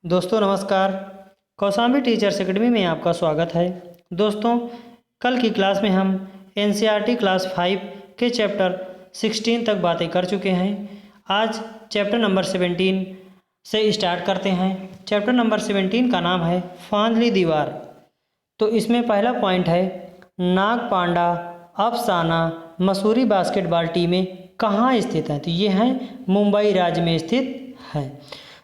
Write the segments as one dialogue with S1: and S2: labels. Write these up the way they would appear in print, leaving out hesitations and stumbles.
S1: दोस्तों नमस्कार। Kaushambi teachers academy में आपका स्वागत है। दोस्तों कल की क्लास में हम एनसीईआरटी क्लास 5 के चैप्टर 16 तक बातें कर चुके हैं। आज चैप्टर नंबर 17 से स्टार्ट करते हैं। चैप्टर नंबर 17 का नाम है फांदली दीवार। तो इसमें पहला पॉइंट है नागपांडा अफसाना मसूरी बास्केटबॉल टीमें कहाँ स्थित हैं। तो ये हैं मुंबई राज्य में स्थित है।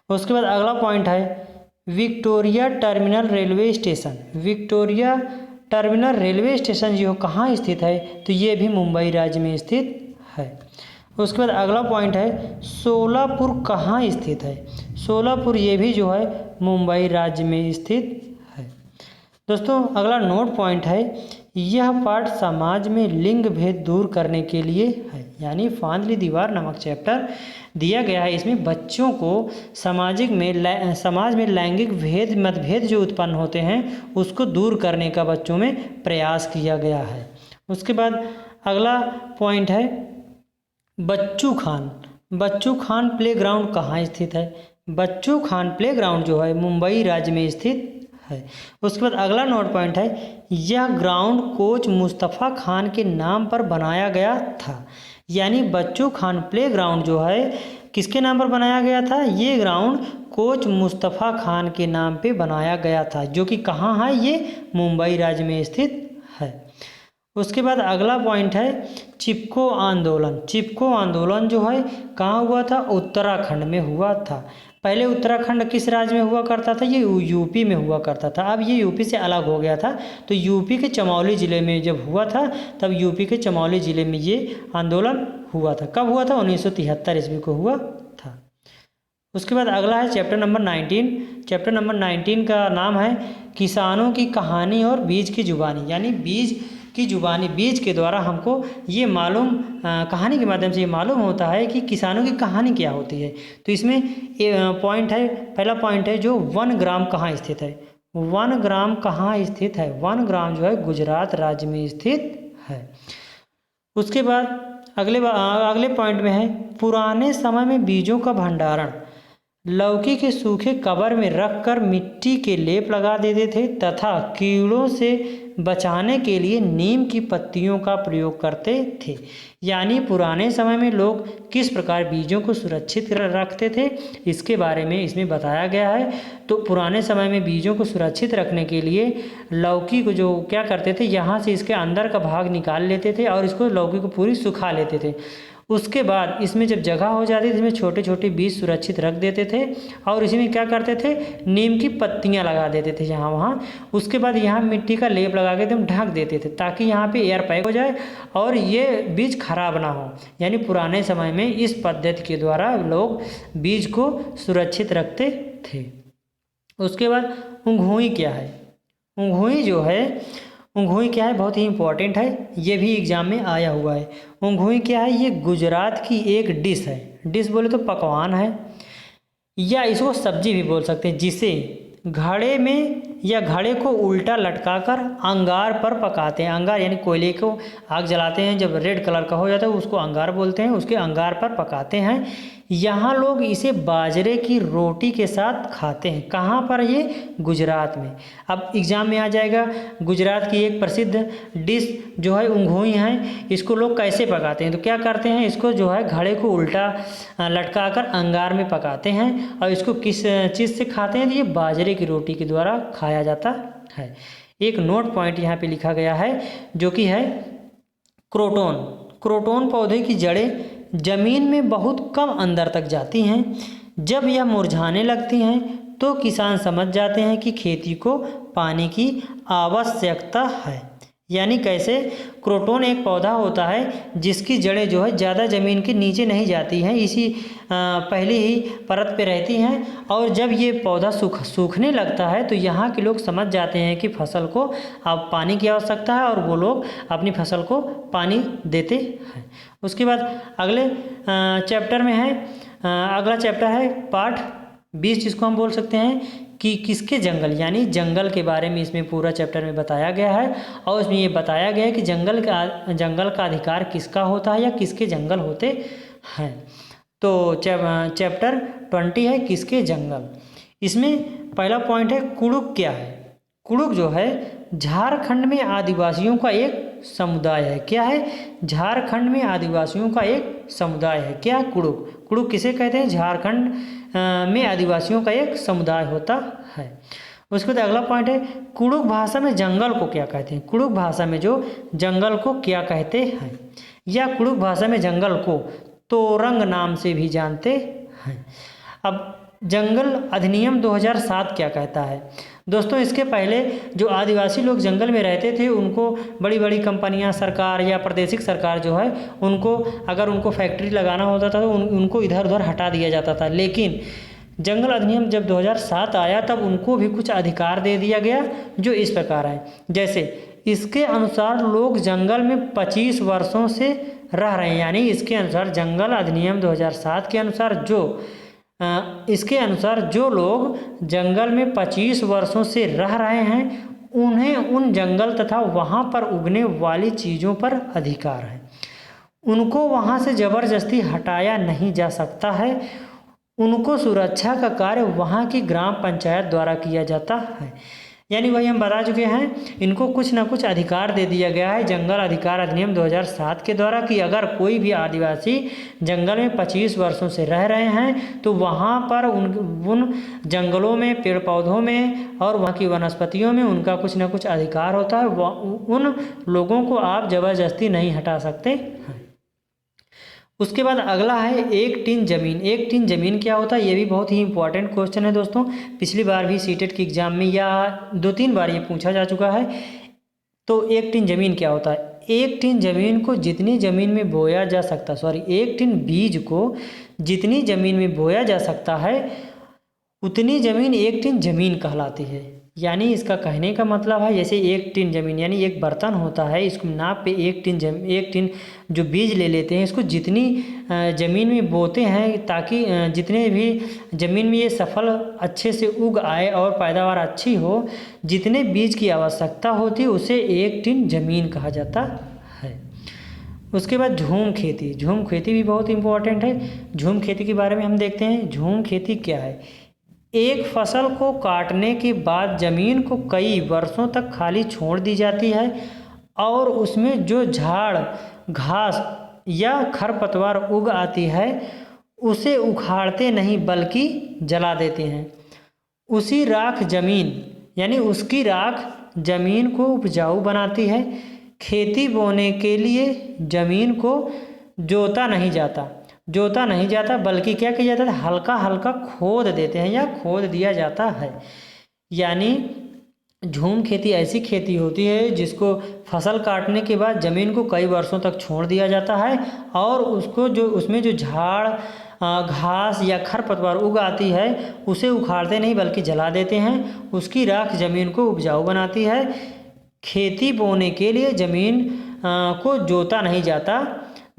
S1: उसके बाद अगला पॉइंट है Victoria terminal railway station. Victoria terminal railway station जो कहाँ स्थित है, तो ये भी मुंबई राज्य में स्थित है। उसके बाद अगला पॉइंट है सोलापुर कहाँ स्थित है। सोलापुर ये भी जो है मुंबई राज्य में स्थित है। दोस्तों अगला नोट पॉइंट है यह पाठ समाज में लिंग भेद दूर करने के लिए है। यानी फांदली दीवार नामक चैप्टर दिया गया है। इसमें बच्चों को समाज में लैंगिक भेद मतभेद जो उत्पन्न होते हैं उसको दूर करने का बच्चों में प्रयास किया गया है। उसके बाद अगला पॉइंट है बच्चू खान। बच्चू खान प्लेग्राउंड कहाँ स्थित है। बच्चू खान प्लेग्राउंड जो है मुंबई राज्य में स्थित है। उसके बाद अगला नोट पॉइंट है यह ग्राउंड कोच मुस्तफ़ा खान के नाम पर बनाया गया था। यानी बच्चू खान प्लेग्राउंड जो है किसके नाम पर बनाया गया था। ये ग्राउंड कोच मुस्तफ़ा खान के नाम पे बनाया गया था, जो कि कहाँ है, ये मुंबई राज्य में स्थित है। उसके बाद अगला पॉइंट है चिपको आंदोलन। चिपको आंदोलन जो है कहाँ हुआ था, उत्तराखंड में हुआ था। पहले उत्तराखंड किस राज्य में हुआ करता था, ये यूपी में हुआ करता था। अब ये यूपी से अलग हो गया था, तो यूपी के चमौली ज़िले में जब हुआ था तब यूपी के चमौली ज़िले में ये आंदोलन हुआ था। कब हुआ था, 1973 ईस्वी को हुआ था। उसके बाद अगला है चैप्टर नंबर 19। चैप्टर नंबर 19 का नाम है किसानों की कहानी और बीज की जुबानी। यानी बीज की जुबानी, बीज के द्वारा हमको ये मालूम कहानी के माध्यम से ये मालूम होता है कि किसानों की कहानी क्या होती है। तो इसमें पॉइंट है, पहला पॉइंट है जो 1 ग्राम कहाँ स्थित है। 1 ग्राम कहाँ स्थित है, 1 ग्राम जो है गुजरात राज्य में स्थित है। उसके बाद अगले पॉइंट में है पुराने समय में बीजों का भंडारण। लौकी के सूखे कवर में रखकर मिट्टी के लेप लगा देते थे तथा कीड़ों से बचाने के लिए नीम की पत्तियों का प्रयोग करते थे। यानी पुराने समय में लोग किस प्रकार बीजों को सुरक्षित रखते थे, इसके बारे में इसमें बताया गया है। तो पुराने समय में बीजों को सुरक्षित रखने के लिए लौकी को जो क्या करते थे, यहाँ से इसके अंदर का भाग निकाल लेते थे और इसको लौकी को पूरी सुखा लेते थे। उसके बाद इसमें जब जगह हो जाती थी इसमें छोटे छोटे बीज सुरक्षित रख देते थे और इसी में क्या करते थे, नीम की पत्तियां लगा देते थे यहाँ वहाँ। उसके बाद यहाँ मिट्टी का लेप लगा के एकदम ढक देते थे ताकि यहाँ पे एयर पैक हो जाए और ये बीज खराब ना हो। यानी पुराने समय में इस पद्धति के द्वारा लोग बीज को सुरक्षित रखते थे। उसके बाद उंघोई क्या है। उंघोई जो है, उंघोई क्या है, बहुत ही इंपॉर्टेंट है, ये भी एग्जाम में आया हुआ है। उंघोई क्या है, ये गुजरात की एक डिश है। डिश बोले तो पकवान है या इसको सब्जी भी बोल सकते हैं, जिसे घड़े में या घड़े को उल्टा लटकाकर अंगार पर पकाते हैं। अंगार यानी कोयले को आग जलाते हैं, जब रेड कलर का हो जाता है उसको अंगार बोलते हैं, उसके अंगार पर पकाते हैं। यहाँ लोग इसे बाजरे की रोटी के साथ खाते हैं। कहाँ पर, ये गुजरात में। अब एग्जाम में आ जाएगा गुजरात की एक प्रसिद्ध डिश जो है उंघोई है, इसको लोग कैसे पकाते हैं। तो क्या करते हैं, इसको जो है घड़े को उल्टा लटका कर अंगार में पकाते हैं और इसको किस चीज़ से खाते हैं, तो ये बाजरे की रोटी के द्वारा खाया जाता है। एक नोट पॉइंट यहाँ पे लिखा गया है जो कि है क्रोटोन। क्रोटोन पौधे की जड़ें जमीन में बहुत कम अंदर तक जाती हैं। जब यह मुरझाने लगती हैं तो किसान समझ जाते हैं कि खेती को पानी की आवश्यकता है। यानी कैसे, क्रोटोन एक पौधा होता है जिसकी जड़ें जो है ज़्यादा ज़मीन के नीचे नहीं जाती हैं, इसी पहली ही परत पे रहती हैं। और जब ये पौधा सूखने लगता है तो यहाँ के लोग समझ जाते हैं कि फसल को अब पानी की आवश्यकता है और वो लोग अपनी फसल को पानी देते हैं। उसके बाद अगले चैप्टर में है, अगला चैप्टर है पार्ट 20, जिसको हम बोल सकते हैं कि किसके जंगल। यानी जंगल के बारे में इसमें पूरा चैप्टर में बताया गया है और इसमें ये बताया गया है कि जंगल का अधिकार किसका होता है या किसके जंगल होते हैं। तो चैप्टर 20 है किसके जंगल। इसमें पहला पॉइंट है कुड़ुक क्या है। कुड़ुक जो है झारखंड में आदिवासियों का एक समुदाय है। क्या है? झारखंड में आदिवासियों का एक समुदाय है। क्या? कुड़ुक। कुड़ुक किसे कहते हैं? झारखंड में आदिवासियों का एक समुदाय होता है। उसके बाद अगला पॉइंट है कुड़ुक भाषा में जंगल को क्या कहते हैं। कुड़ुक भाषा में जो जंगल को क्या कहते हैं, या कुड़ुक भाषा में जंगल को तोरंग नाम से भी जानते हैं। अब जंगल अधिनियम 2007 क्या कहता है? दोस्तों इसके पहले जो आदिवासी लोग जंगल में रहते थे उनको बड़ी बड़ी कंपनियां, सरकार या प्रादेशिक सरकार जो है उनको अगर उनको फैक्ट्री लगाना होता था तो उनको इधर उधर हटा दिया जाता था। लेकिन जंगल अधिनियम जब 2007 आया तब उनको भी कुछ अधिकार दे दिया गया जो इस प्रकार है। जैसे इसके अनुसार लोग जंगल में 25 वर्षों से रह रहे हैं, यानी इसके अनुसार जंगल अधिनियम 2007 के अनुसार इसके अनुसार जो लोग जंगल में 25 वर्षों से रह रहे हैं उन्हें उन जंगल तथा वहाँ पर उगने वाली चीज़ों पर अधिकार है। उनको वहाँ से ज़बरदस्ती हटाया नहीं जा सकता है। उनको सुरक्षा का कार्य वहाँ की ग्राम पंचायत द्वारा किया जाता है। यानी वही हम बता चुके हैं, इनको कुछ ना कुछ अधिकार दे दिया गया है जंगल अधिकार अधिनियम 2007 के द्वारा कि अगर कोई भी आदिवासी जंगल में 25 वर्षों से रह रहे हैं तो वहाँ पर उन जंगलों में, पेड़ पौधों में और वहाँ की वनस्पतियों में उनका कुछ ना कुछ अधिकार होता है। उन लोगों को आप ज़बरदस्ती नहीं हटा सकते हैं। उसके बाद अगला है एक टिन ज़मीन। एक टिन ज़मीन क्या होता है? ये भी बहुत ही इंपॉर्टेंट क्वेश्चन है दोस्तों। पिछली बार भी सीटेट की एग्ज़ाम में या 2-3 बार ये पूछा जा चुका है। तो एक टिन ज़मीन क्या होता है? एक टिन ज़मीन को जितनी ज़मीन में बोया जा सकता, एक टिन बीज को जितनी ज़मीन में बोया जा सकता है उतनी ज़मीन एक टिन ज़मीन कहलाती है। यानी इसका कहने का मतलब है जैसे एक टिन ज़मीन यानी एक बर्तन होता है, इसको नाप पे एक टिन जो बीज ले लेते हैं, इसको जितनी ज़मीन में बोते हैं ताकि जितने भी ज़मीन में ये सफल अच्छे से उग आए और पैदावार अच्छी हो, जितने बीज की आवश्यकता होती है उसे एक टिन ज़मीन कहा जाता है। उसके बाद झूम खेती। झूम खेती भी बहुत इम्पोर्टेंट है। झूम खेती के बारे में हम देखते हैं। झूम खेती क्या है? एक फसल को काटने के बाद ज़मीन को कई वर्षों तक खाली छोड़ दी जाती है और उसमें जो झाड़, घास या खरपतवार उग आती है उसे उखाड़ते नहीं बल्कि जला देते हैं। उसकी राख ज़मीन को उपजाऊ बनाती है। खेती बोने के लिए ज़मीन को जोता नहीं जाता बल्कि क्या किया जाता है? हल्का हल्का खोद देते हैं या खोद दिया जाता है। यानी झूम खेती ऐसी खेती होती है जिसको फसल काटने के बाद ज़मीन को कई वर्षों तक छोड़ दिया जाता है और उसमें जो झाड़, घास या खरपतवार उग आती है उसे उखाड़ते नहीं बल्कि जला देते हैं। उसकी राख ज़मीन को उपजाऊ बनाती है। खेती बोने के लिए ज़मीन को जोता नहीं जाता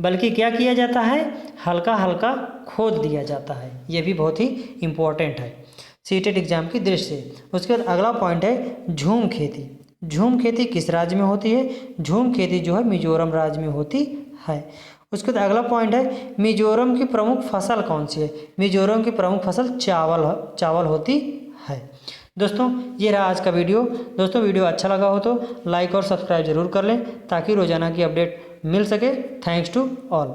S1: बल्कि क्या किया जाता है? हल्का हल्का खोद दिया जाता है। यह भी बहुत ही इम्पोर्टेंट है सीटेट एग्ज़ाम की दृष्टि से। उसके बाद अगला पॉइंट है झूम खेती। झूम खेती किस राज्य में होती है? झूम खेती जो है मिजोरम राज्य में होती है। उसके बाद अगला पॉइंट है मिजोरम की प्रमुख फसल कौन सी है? मिजोरम की प्रमुख फसल चावल होती है। दोस्तों ये रहा आज का वीडियो। दोस्तों वीडियो अच्छा लगा हो तो लाइक और सब्सक्राइब जरूर कर लें ताकि रोज़ाना की अपडेट मिल सके। Thanks to all.